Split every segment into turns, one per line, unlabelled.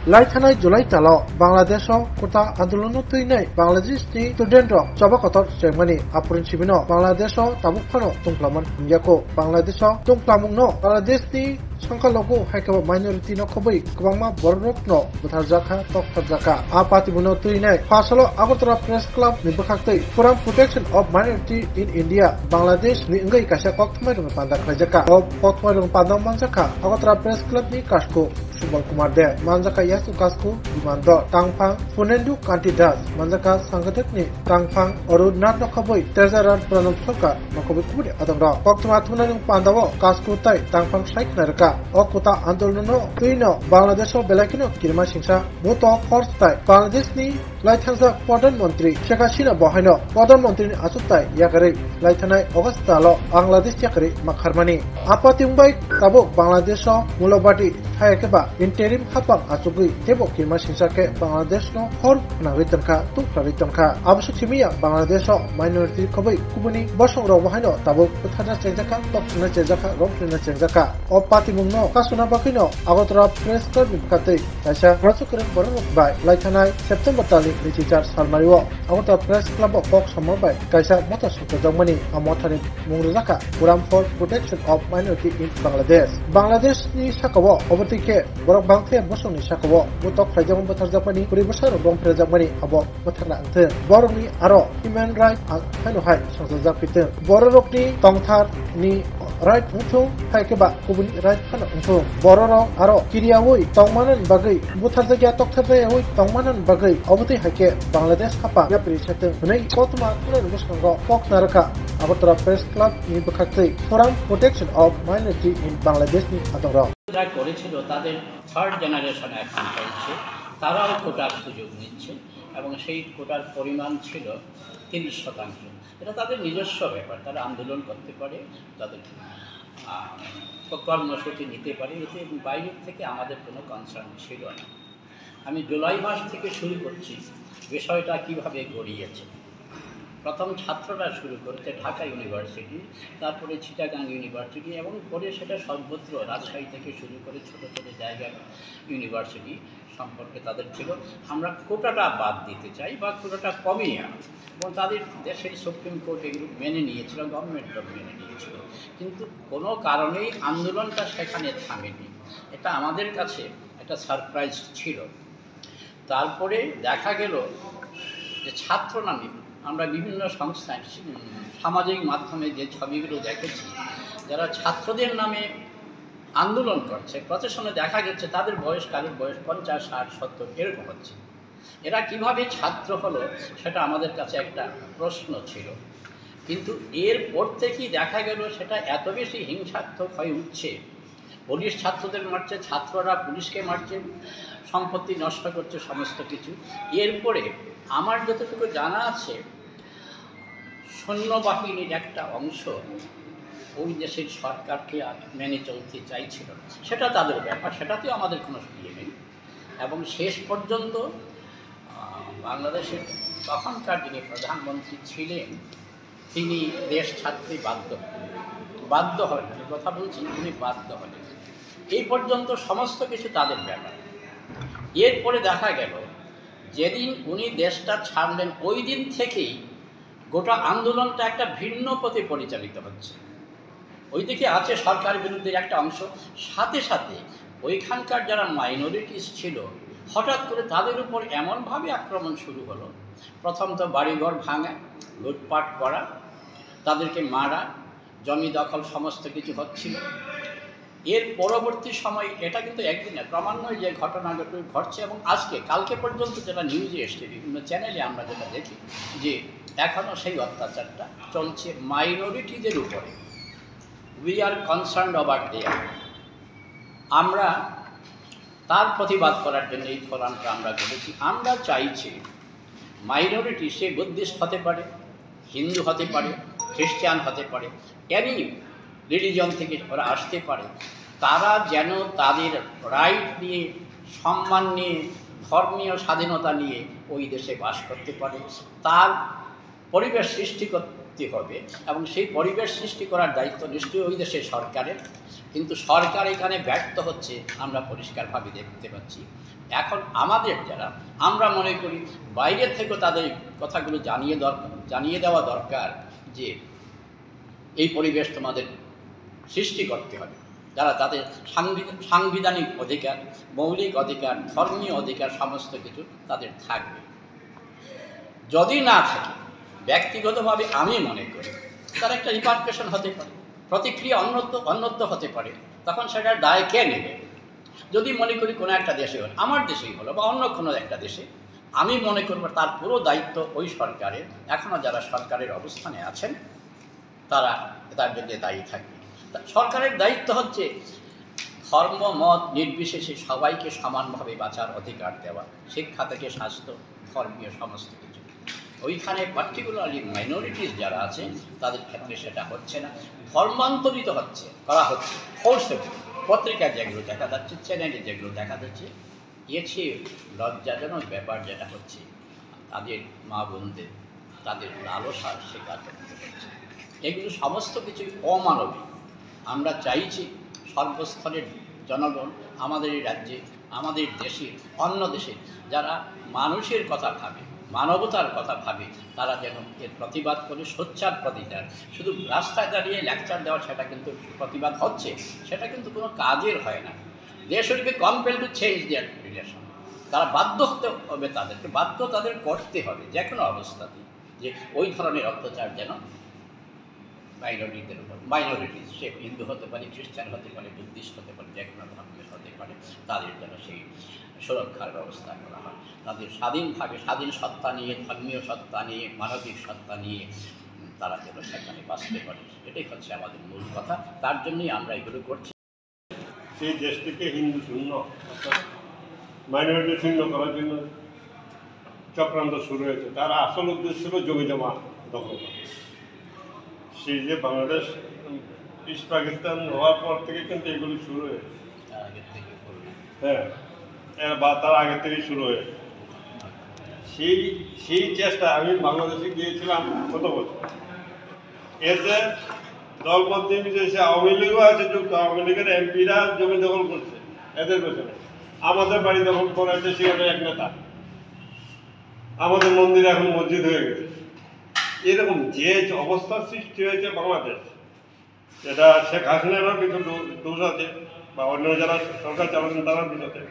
लाइथानाय जुलाई तालाव बांलादेशआव कोटा आंदोलन तैनाय बांलादेशनि स्टुडेन्ट चबाकतर जेंमानि आपुरिन सिबिनो बांलादेशआव ताबुकफानो तुंफ्लामोन हिंयाखौ बांलादेशआव तुंफ्लामुंनो बांलादेशनि संख्यालघु हाइकबा माइनरिटी न खबै गोबांमा बररकनो बुथारजाखा तखथारजाखा आ पार्टीमुनो तैनाय फासलो आगरतला प्रेस क्लब नि बखाक्तै forum protection of minority in India Bangladesh नि इंगै कासा कक्थमाय रंग पान्दा खलाइजाखा अब कक्थमाय रंग पान्दा मानजाखा आगरतला प्रेस क्लब नि कासको सुबल कुमार दे मानजाका यासु कासको बिमान द तांफां फुनेन्दु कान्ति दास मानजाका संगठक नि तांफां अरुनाथ न खबै तेजारान प्रणब सरकार न खबै कुबुदे अदंग कक्थमा थुनानि पान्दाव कासको ताइ तांफां साइखनारका अकुता आंदोलन तैनो बांलादेशआव बेलाकिनो किरमा सिंसा मुत खर्चताय बांलादेशनि लाइथांजा प्रधानमन्त्री शेख हासिना बहायनो प्रधानमन्त्रीनि आसुताय यागरै लाइथानाय अगस्त दालो बांलादेश यागरै माखारमानि आपातिंबाय ताबो बांलादेशआव मुलबादि थायकेबा इंटेरिम हापां आसुगै तेबो किरमा सिंसाके बांलादेशनो हर नागरिकतनखा तुफ्रारितनखा आबसुथिमिया बांलादेशआव माइनरिटी खबै कुबुनि बसंग्र बहायनो ताबो फोथारना चेंजाखा तखना चेंजाखा रंफ्रिना चेंजाखा अ पातिमुंनो कासुना बाखैनो आगरतला प्रेस क्लब बिखातै कायसा राजुकरन बरनबाय लाइथानाय सेप्टेम्बर तालि लिथिचार सालमारिव आगरतला प्रेस क्लब कक समबाय कायसा मता सुखजमनि अमथानि मुंरुजाखा forum for protection of minority in बांलादेशनि साकाव अबतिके बरक बांथे बसंनि साकाव मुतक फ्राइजाम बथारजापानि कुरि बसर रं फ्राइजामनि अब बथारना अंथे बरकनि आरो ह्युमेन राइट फाइनहाय संजाजापिते बररकनि तंथारनि राइट उठो हायकेबा कुबुनि राइट फानो उठो बररक आरो किरियावै तंमानन बागै बुथारजागिया तक्थारजायावै तंमानन बागै अबति हायके बांलादेश हापा याप्रि सेते नै कतमा कुनै बसंग ककनारका आगरतला प्रेस क्लब नि बखाक्तै फोराम प्रोटेक्शन अफ माइनरिटी इन बांलादेश नि आदर
যা করেছিল তাদের থার্ড জেনারেশন এখন চলছে, তারাও কোটার সুযোগ নিচ্ছে এবং সেই কোটার পরিমাণ ছিল 30%। এটা তাদের নিজস্ব ব্যাপার, তারা আন্দোলন করতে পারে, তাদের কর্মসূচি নিতে পারে, এতে বাইরের থেকে আমাদের কোনো কনসার্ন ছিল না। আমি জুলাই মাস থেকে শুরু করছি বিষয়টা কিভাবে গড়িয়েছে। প্রথম ছাত্ররা শুরু করেছে ঢাকা ইউনিভার্সিটি, তারপরে চিটাগাং ইউনিভার্সিটি এবং পরে সেটা সর্বত্র রাজশাহী থেকে শুরু করে ছোটো ছোটো জায়গার ইউনিভার্সিটি সম্পর্কে তাদের ছিল আমরা কোটাটা বাদ দিতে চাই বা কোটাটা কমিয়ে আনা, এবং তাদের দেশের সুপ্রিম কোর্ট এগুলো মেনে নিয়েছিল, গভর্নমেন্টও মেনে নিয়েছিল, কিন্তু কোনো কারণেই আন্দোলনটা সেখানে থামেনি। এটা আমাদের কাছে একটা সারপ্রাইজ ছিল। তারপরে দেখা গেল যে ছাত্র নামে আমরা বিভিন্ন সংস্থায় সামাজিক মাধ্যমে যে ছবিগুলো দেখেছি, যারা ছাত্রদের নামে আন্দোলন করছে প্রশাসনে দেখা গেছে তাদের বয়স, কারোর বয়স 50, 60, 70 এরকম হচ্ছে। এরা কিভাবে ছাত্র হলো সেটা আমাদের কাছে একটা প্রশ্ন ছিল, কিন্তু এরপর থেকেই দেখা গেল সেটা এত বেশি হিংসাত্মক হয়ে উঠছে। পুলিশ ছাত্রদের মারছে, ছাত্ররা পুলিশকে মারছে, সম্পত্তি নষ্ট করছে, সমস্ত কিছু। এরপরে আমার যতটুকু জানা আছে সৈন্যবাহিনীর একটা অংশ ওই দেশের সরকারকে আর মেনে চলতে চাইছিল না, সেটা তাদের ব্যাপার, সেটাতেও আমাদের কোনো ইয়ে নেই। এবং শেষ পর্যন্ত বাংলাদেশের তখনকার যিনি প্রধানমন্ত্রী ছিলেন তিনি দেশ ছাড়তে বাধ্য হলেন, আমি কথা বলছি, তিনি বাধ্য হলেন। এই পর্যন্ত সমস্ত কিছু তাদের ব্যাপার। এরপরে দেখা গেল যেদিন উনি দেশটা ছাড়লেন ওই দিন থেকেই গোটা আন্দোলনটা একটা ভিন্ন পথে পরিচালিত হচ্ছে। ওইদিকে আছে সরকার বিরুদ্ধে একটা অংশ, সাথে সাথে ওইখানকার যারা মাইনরিটিস ছিল হঠাৎ করে তাদের উপর এমনভাবে আক্রমণ শুরু হলো। প্রথম তো বাড়িঘর ভাঙা, লুটপাট করা, তাদেরকে মারা, জমি দখল, সমস্ত কিছু হচ্ছিল। এর পরবর্তী সময় এটা কিন্তু একদিনে ক্রমান্বয়ে যে ঘটনাগুলো ঘটছে, এবং কালকে পর্যন্ত যেটা নিউজে এসছে বিভিন্ন চ্যানেলে আমরা যেটা দেখি যে এখনও সেই অত্যাচারটা চলছে মাইনরিটিদের উপরে। We are concerned about their. আমরা তার প্রতিবাদ করার জন্য এই ফোরামটা আমরা করেছি। আমরা চাইছি মাইনরিটি সে বুদ্ধিস্ট হতে পারে, হিন্দু হতে পারে, খ্রিস্টান হতে পারে, এনি রিলিজন থেকে ওরা আসতে পারে, তারা যেন তাদের রাইট নিয়ে, সম্মান নিয়ে, ধর্মীয় স্বাধীনতা নিয়ে ওই দেশে বাস করতে পারে। তার পরিবেশ সৃষ্টি করতে হবে, এবং সেই পরিবেশ সৃষ্টি করার দায়িত্ব নিশ্চয়ই ওই দেশের সরকারের। কিন্তু সরকার এখানে ব্যর্থ হচ্ছে আমরা পরিষ্কারভাবে দেখতে পাচ্ছি। এখন আমাদের যারা আমরা মনে করি বাইরের থেকেও তাদের কথাগুলো জানিয়ে দেওয়া দরকার যে এই পরিবেশ তোমাদের সৃষ্টি করতে হবে, যারা তাদের সাংবিধানিক অধিকার, মৌলিক অধিকার, ধর্মীয় অধিকার সমস্ত কিছু তাদের থাকবে। যদি না থাকে, ব্যক্তিগতভাবে আমি মনে করি তার একটা রিপার্কেশন হতে পারে, প্রতিক্রিয়া অন্যত্র হতে পারে, তখন সেটার দায় কে নেবে? যদি মনে করি কোনো একটা দেশে হলো, আমার দেশেই হলো বা অন্য কোনো একটা দেশে, আমি মনে করব তার পুরো দায়িত্ব ওই সরকারের, এখনও যারা সরকারের অবস্থানে আছেন তারা তার জন্য দায়ী থাকবে। সরকারের দায়িত্ব হচ্ছে ধর্ম মত নির্বিশেষে সবাইকে সমানভাবে বাঁচার অধিকার দেওয়া, শিক্ষা থেকে স্বাস্থ্য, ধর্মীয় সমস্ত কিছু। ওইখানে পার্টিকুলারলি মাইনরিটিস যারা আছে তাদের ক্ষেত্রে সেটা হচ্ছে না, ধর্মান্তরিত করা হচ্ছে ফোর্সেবলি। পত্রিকায় যেগুলো দেখা যাচ্ছে, চ্যানেলে যেগুলো দেখা যাচ্ছে, এর চেয়ে লজ্জাজনক ব্যাপার যেটা হচ্ছে তাদের মা বোনদের তাদের লালসার শিকার করতে হচ্ছে। এগুলো সমস্ত কিছুই অমানবিক। আমরা চাইছি সর্বস্তরের জনগণ আমাদের এই রাজ্যে, আমাদের দেশে, অন্য দেশে যারা মানুষের কথা ভাবে, মানবতার কথা ভাবে, তারা যেন এর প্রতিবাদ করে সোচ্চার প্রতিবাদ। শুধু রাস্তায় দাঁড়িয়ে লেকচার দেওয়া সেটা কিন্তু প্রতিবাদ হচ্ছে, সেটা কিন্তু কোনো কাজের হয় না। They should be compel to change their relation. তারা বাধ্য হতে হবে, তাদের করতে হবে যে কোনো অবস্থাতে, যে ওই ধরনের অত্যাচার যেন মাইনরিটিদের উপর, মাইনরিটিস সে হিন্দু হতে পারে, খ্রিস্টান হতে পারে, বুদ্ধিস্ট হতে পারে, যে কোনো ধর্মের হতে পারে, তাদের যেন সেই সুরক্ষার ব্যবস্থা করা হয়। তাদের স্বাধীনভাবে, স্বাধীন সত্তা নিয়ে, ধর্মীয় সত্তা নিয়ে, মানবিক সত্তা নিয়ে তারা যেন সেখানে বাঁচতে পারে, এটাই হচ্ছে আমাদের মূল কথা। তার জন্যই আমরা এগুলো করছি।
সেই দেশটিকে হিন্দু শূন্য, মাইনরিটি শূন্য করার জন্য চক্রান্ত শুরু হয়েছে। তার আসল উদ্দেশ্য ছিল জমি জমা দখল করা। সেই যে বাংলাদেশ ইস্ট পাকিস্তান হওয়ার পর থেকে কিন্তু এগুলি শুরু হয়েছে। হ্যাঁ, বা তার আগে থেকেই শুরু হয়েছে। সেই চেষ্টা, আমি বাংলাদেশে গিয়েছিলাম কত বছর, এতে দলপন্থী বিদেশে আওয়ামী লীগও আছে যুক্ত। আওয়ামী লীগের এমপিরা জমি দখল করছে এদের পেছনে। আমাদের বাড়ি দখল করেছে সেখানে এক নেতা, আমাদের মন্দির এখন মসজিদ হয়ে গেছে। এরকম যে অবস্থার সৃষ্টি হয়েছে বাংলাদেশ, এটা শেখ হাসিনারও কিছু দোষ আছে বা অন্য যারা সরকার চালাচ্ছেন তারা দোষ আছে।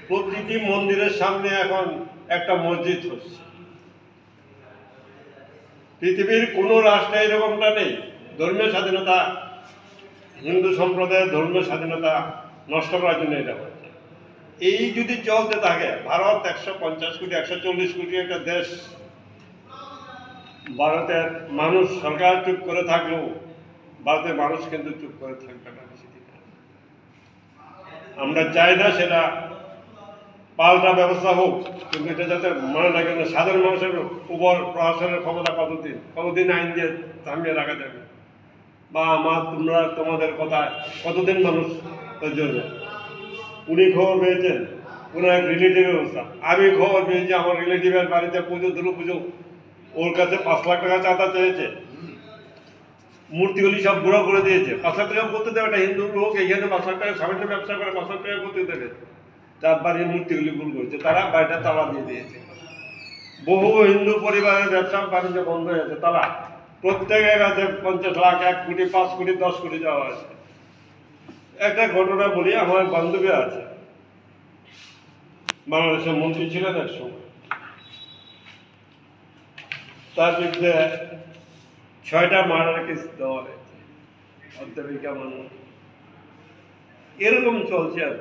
প্রতিটি মন্দিরের সামনে এখন একটা মসজিদ হচ্ছে। পৃথিবীর কোনো রাষ্ট্রে এরকমটা নেই। ধর্মীয় স্বাধীনতা, হিন্দু সম্প্রদায়ের ধর্মীয় স্বাধীনতা নষ্ট করার জন্য এটা হচ্ছে। এই যদি চলতে থাকে, ভারত 150 কোটি 140 কোটি একটা দেশ, ভারতের মানুষ, সরকার চুপ করে থাকলেও ভারতের মানুষ কিন্তু চুপ করে থাকবে না বেশি দিন। আমরা চাই না সেটা পাল্টা ব্যবস্থা হোক, কিন্তু এটা যাতে মনে রাখেন না সাধারণ মানুষের উপর প্রশাসনের ক্ষমতা কতদিন আইন দিয়ে থামিয়ে রাখা যাবে, বা তোমাদের কথা কতদিন মানুষ জন্য। উনি খবর পেয়েছেন ওনার এক রিলেটিভের অবস্থা, আমি খবর পেয়েছি আমার রিলেটিভের বাড়িতে দুর্গা পুজো, ওর কাছে 5 লাখ টাকা চাঁদা চেয়েছে, মূর্তিগুলি সব বুড়ো করে দিয়েছে। 5 লাখ টাকা করতে দেবে, একটা হিন্দু লোক এখানে 5 লাখ টাকা সামান্য ব্যবসা করে 5 লাখ টাকা করতে দেবে, তার বাড়ির মূর্তিগুলি ভুল করেছে, তারা বাড়িটা তালা দিয়ে দিয়েছে। বহু হিন্দু পরিবারের ব্যবসা বাণিজ্য বন্ধ হয়েছে, তারা প্রত্যেকের কাছে 50 লাখ, 1 কোটি, 5 কোটি, 10 কোটি দেওয়া হয়েছে। একটা ঘটনা বলি, আমার বান্ধবী আছে, বাংলাদেশের মন্ত্রী ছিলেন এক সময়, তার বিরুদ্ধে 6টা মার্ডার কেস দেওয়া হয়েছে, অধ্যাপিকা মানুষ। এরকম চলছে আর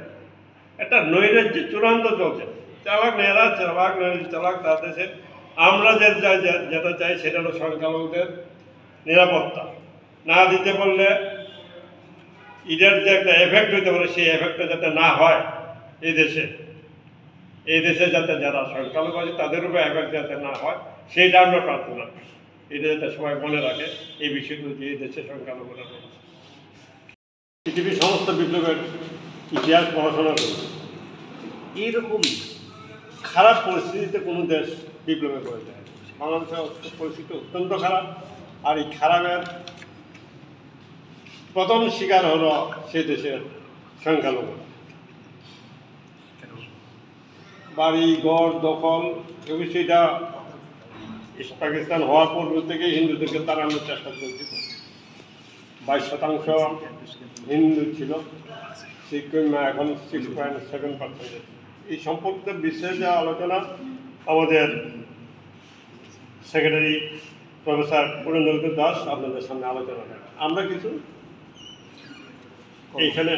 একটা নৈরাজ্য চূড়ান্ত চলছে। চালাক নেরা চালাক তার দেশে। আমরা যেটা চাই সেটা হলো সংখ্যালঘুদের নিরাপত্তা না দিতে পারলে এটার যে একটা এফেক্ট হইতে পারে, সেই এফেক্টটা যাতে না হয় এই দেশে যাতে যারা সংখ্যালঘু আছে তাদের উপরে এফেক্ট যাতে না হয়, সেইটা আমরা প্রার্থনা করি। এটা যাতে সবাই মনে রাখে এই বিষয়গুলো, যে এই দেশে সংখ্যালঘুরা রয়েছে। পৃথিবীর সমস্ত বিপ্লবের ইতিহাস পড়াশোনা করেছে, এইরকম খারাপ পরিস্থিতিতে কোনো দেশ বিপ্লবে করে যায়। বাংলাদেশের পরিস্থিতি অত্যন্ত খারাপ, আর এই খারাপের প্রথম শিকার হলো সে দেশের সংখ্যালঘু। বাড়ি ঘর দখল এই বিষয়টা পাকিস্তান হওয়ার পূর্ব থেকেই হিন্দুদেরকে তাড়ানোর চেষ্টা চলছিল। 22% হিন্দু ছিল, শিক্ষা এখন 6.7%। এই সম্পর্কে বিশেষ যে আলোচনা আমাদের সেক্রেটারি প্রফেসর পুরেন্দ্রনাথ দাস আপনাদের সামনে আলোচনা করেন। আমরা কিছু এইখানে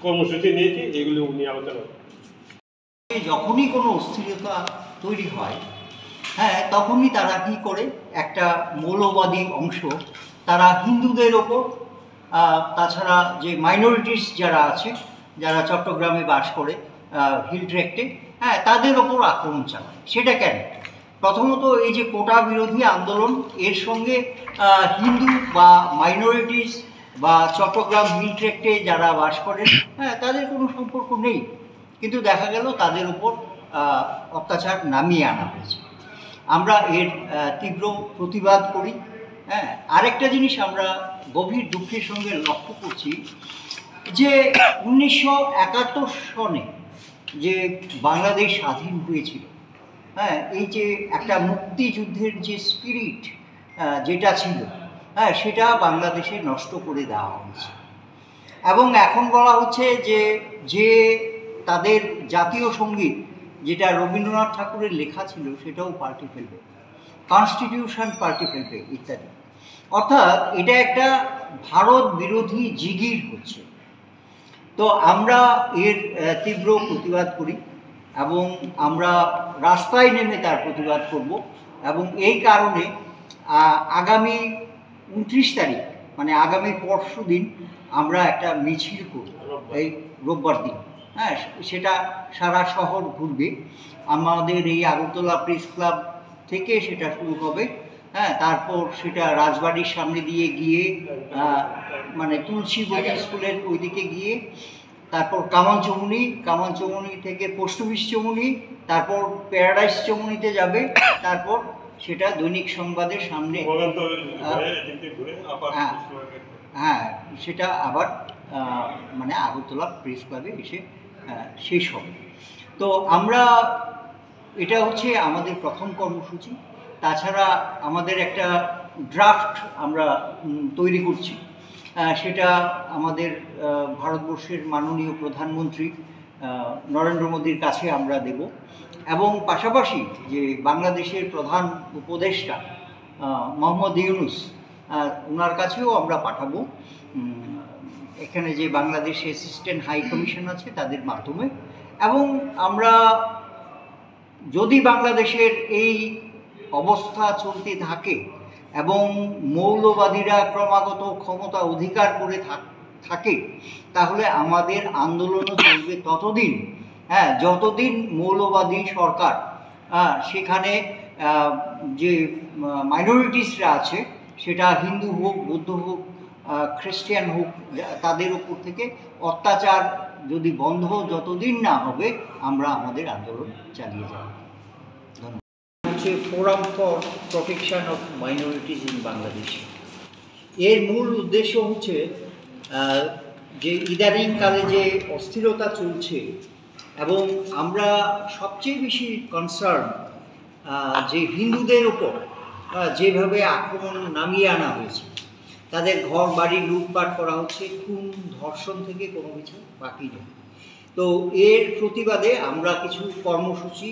কর্মসূচি নিয়েছি, এগুলো উনি আলোচনা করেন।
যখনই কোনো অস্থিরতা তৈরি হয়, হ্যাঁ, তখনই তারা কি করে, একটা মৌলবাদী অংশ তারা হিন্দুদের ওপর, তাছাড়া যে মাইনরিটিস যারা আছে, যারা চট্টগ্রামে বাস করে হিল ট্র্যাক্টে, হ্যাঁ, তাদের ওপর আক্রমণ চালায়। সেটা কেন? প্রথমত এই যে কোটা বিরোধী আন্দোলন, এর সঙ্গে হিন্দু বা মাইনরিটিস বা চট্টগ্রাম হিল ট্র্যাক্টে যারা বাস করেন, হ্যাঁ, তাদের কোনো সম্পর্ক নেই, কিন্তু দেখা গেল তাদের উপর অত্যাচার নামিয়ে আনা হয়েছে। আমরা এর তীব্র প্রতিবাদ করি। হ্যাঁ, আরেকটা জিনিস আমরা গভীর দুঃখের সঙ্গে লক্ষ্য করছি যে 1971 সনে যে বাংলাদেশ স্বাধীন হয়েছিল, হ্যাঁ, এই যে একটা মুক্তিযুদ্ধের যে স্পিরিট যেটা ছিল, হ্যাঁ, সেটা বাংলাদেশে নষ্ট করে দেওয়া হয়েছে। এবং এখন বলা হচ্ছে যে তাদের জাতীয় সঙ্গীত যেটা রবীন্দ্রনাথ ঠাকুরের লেখা ছিল সেটাও পাল্টে ফেলবে, কনস্টিটিউশন পাল্টে ফেলবে ইত্যাদি। অর্থাৎ এটা একটা ভারত বিরোধী জিগির হচ্ছে। তো আমরা এর তীব্র প্রতিবাদ করি এবং আমরা রাস্তায় নেমে তার প্রতিবাদ করব। এবং এই কারণে আগামী 29 তারিখ, মানে আগামী পরশু দিন, আমরা একটা মিছিল করব, এই রোববার দিন। হ্যাঁ, সেটা সারা শহর ঘুরবে। আমাদের এই আগরতলা প্রেস ক্লাব থেকে সেটা শুরু হবে। হ্যাঁ, তারপর সেটা রাজবাড়ির সামনে দিয়ে গিয়ে মানে তুলসীবতী স্কুলের ওইদিকে গিয়ে, তারপর কামানচৌমুনি থেকে পোস্ট অফিস চৌমুনি, তারপর প্যারাডাইস চৌমুনিতে যাবে, তারপর সেটা দৈনিক সংবাদের সামনে, হ্যাঁ, সেটা আবার মানে আগরতলা প্রেস ক্লাবে এসে শেষ হবে। তো আমরা, এটা হচ্ছে আমাদের প্রথম কর্মসূচি। তাছাড়া আমাদের একটা ড্রাফট আমরা তৈরি করছি, সেটা আমাদের ভারতবর্ষের মাননীয় প্রধানমন্ত্রী নরেন্দ্র মোদীর কাছে আমরা দেব। এবং পাশাপাশি যে বাংলাদেশের প্রধান উপদেষ্টা মোহাম্মদ ইউনূস, ওনার কাছেও আমরা পাঠাবো, এখানে যে বাংলাদেশ অ্যাসিস্ট্যান্ট হাই কমিশন আছে তাদের মাধ্যমে। এবং আমরা, যদি বাংলাদেশের এই অবস্থা চলতে থাকে এবং মৌলবাদীরা ক্রমাগত ক্ষমতা অধিকার করে থাকে, তাহলে আমাদের আন্দোলনও চলবে ততদিন, হ্যাঁ, যতদিন মৌলবাদী সরকার সেখানে যে মাইনরিটিসরা আছে, সেটা হিন্দু হোক, বৌদ্ধ হোক, খ্রিস্টান হোক, তাদের উপর থেকে অত্যাচার যদি বন্ধ যতদিন না হবে, আমরা আমাদের আন্দোলন চালিয়ে যাব। ধন্যবাদ। হচ্ছে forum for protection of minorities in Bangladesh. এর মূল উদ্দেশ্য হচ্ছে যে ইদানিংকালে যে অস্থিরতা চলছে, এবং আমরা সবচেয়ে বেশি কনসার্ন যে হিন্দুদের ওপর যেভাবে আক্রমণ নামিয়ে আনা হয়েছে, তাদের ঘর বাড়ি লুটপাট করা হচ্ছে, খুন ধর্ষণ থেকে কোনো কিছু বাকি নেই। তো এর প্রতিবাদে আমরা কিছু কর্মসূচি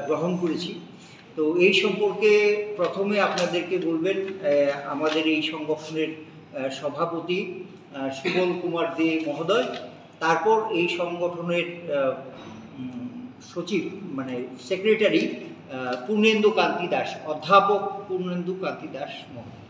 গ্রহণ করেছি। তো এই সম্পর্কে প্রথমে আপনাদেরকে বলবেন আমাদের এই সংগঠনের সভাপতি সুবল কুমার দে মহোদয়, তারপর এই সংগঠনের সচিব মানে সেক্রেটারি পূর্ণেন্দু কান্তি দাস, অধ্যাপক পূর্ণেন্দু কান্তি দাস মহোদয়।